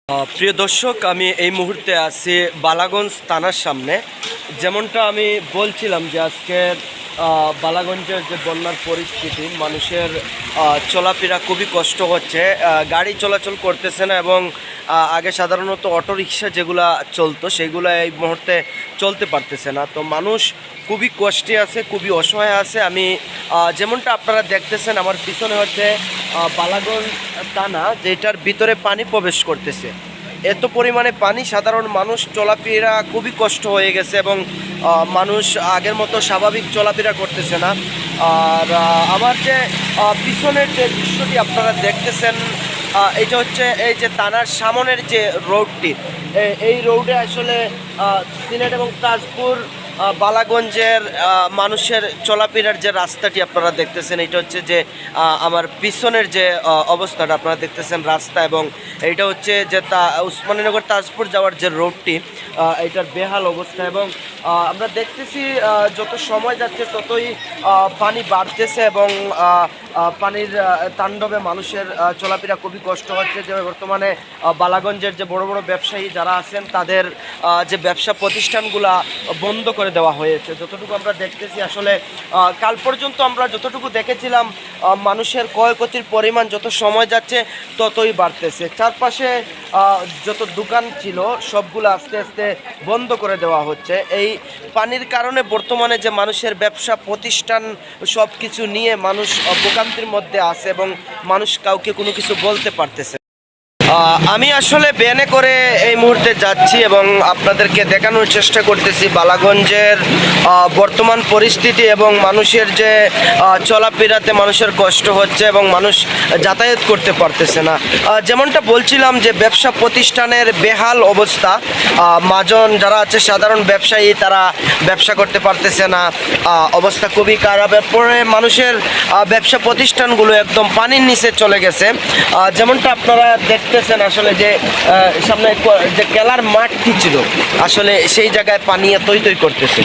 প্রিয় দর্শক, আমি এই মুহূর্তে আছি বালাগঞ্জ থানার সামনে। যেমনটা আমি বলছিলাম যে আজকে বালাগঞ্জের যে বন্যার পরিস্থিতি, মানুষের চলাফেরা খুবই কষ্ট হচ্ছে, গাড়ি চলাচল করতেছে না এবং আগে সাধারণত অটোরিকশা যেগুলা চলতো সেগুলো এই মুহূর্তে চলতে পারতেছে না। তো মানুষ খুবই কষ্টে আছে, খুবই অসহায় আছে। আমি যেমনটা আপনারা দেখতেছেন আমার পিছনে হচ্ছে বালাগঞ্জ থানা, যেটার ভিতরে পানি প্রবেশ করতেছে। এত পরিমাণে পানি, সাধারণ মানুষ চলাফেরা খুবই কষ্ট হয়ে গেছে এবং মানুষ আগের মতো স্বাভাবিক চলাফেরা করতেছে না। আর আমার যে পিছনের যে দৃশ্যটি আপনারা দেখতেছেন, এটা হচ্ছে এই যে থানার সামনের যে রোডটি, এই রোডে আসলে সিলেট এবং তাজপুর বালাগঞ্জের মানুষের চলাফেরার যে রাস্তাটি আপনারা দেখতেছেন, এটা হচ্ছে যে আমার পিছনের যে অবস্থাটা আপনারা দেখতেছেন রাস্তা, এবং এইটা হচ্ছে যে উসমানীনগর তাজপুর যাওয়ার যে রোডটি, এটার বেহাল অবস্থা। এবং আমরা দেখতেছি যত সময় যাচ্ছে ততই পানি বাড়তেছে এবং পানির তাণ্ডবে মানুষের চলাফেরা খুবই কষ্ট হচ্ছে। যে বর্তমানে বালাগঞ্জের যে বড় বড় ব্যবসায়ী যারা আছেন তাদের যে ব্যবসা প্রতিষ্ঠানগুলা বন্ধ করে দেওয়া হয়েছে। যতটুকু আমরা দেখতেছি, আসলে কাল পর্যন্ত আমরা যতটুকু দেখেছিলাম মানুষের ক্ষয়ক্ষতির পরিমাণ যত সময় যাচ্ছে ততই বাড়তেছে। চারপাশে যত দোকান ছিল সবগুলো আস্তে আস্তে বন্ধ করে দেওয়া হচ্ছে। এই পানির কারণে বর্তমানে যে মানুষের ব্যবসা প্রতিষ্ঠান সব কিছু নিয়ে মানুষ ভোগান্তির মধ্যে আছে এবং মানুষ কাউকে কোনো কিছু বলতে পারতেছে। আমি আসলে ভ্যানে করে এই মুহূর্তে যাচ্ছি এবং আপনাদেরকে দেখানোর চেষ্টা করতেছি বালাগঞ্জের বর্তমান পরিস্থিতি এবং মানুষের যে চলাফেরাতে মানুষের কষ্ট হচ্ছে এবং মানুষ যাতায়াত করতে পারতেছে না। যেমনটা বলছিলাম যে ব্যবসা প্রতিষ্ঠানের বেহাল অবস্থা, মাজন যারা আছে সাধারণ ব্যবসায়ী তারা ব্যবসা করতে পারতেছে না, অবস্থা খুবই খারাপ। এরপরে মানুষের ব্যবসা প্রতিষ্ঠানগুলো একদম পানির নিচে চলে গেছে। যেমনটা আপনারা দেখতেছেন আসলে যে সামনে যে খেলার মাঠটি ছিল, আসলে সেই জায়গায় পানি তৈ তৈ করতেছে।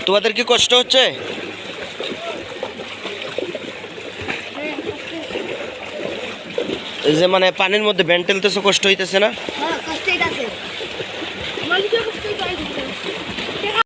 তোমাদের কি কষ্ট হচ্ছে? এই যে মানে পানির মধ্যে ভ্যান ঠেলতেছে, কষ্ট হইতেছে না?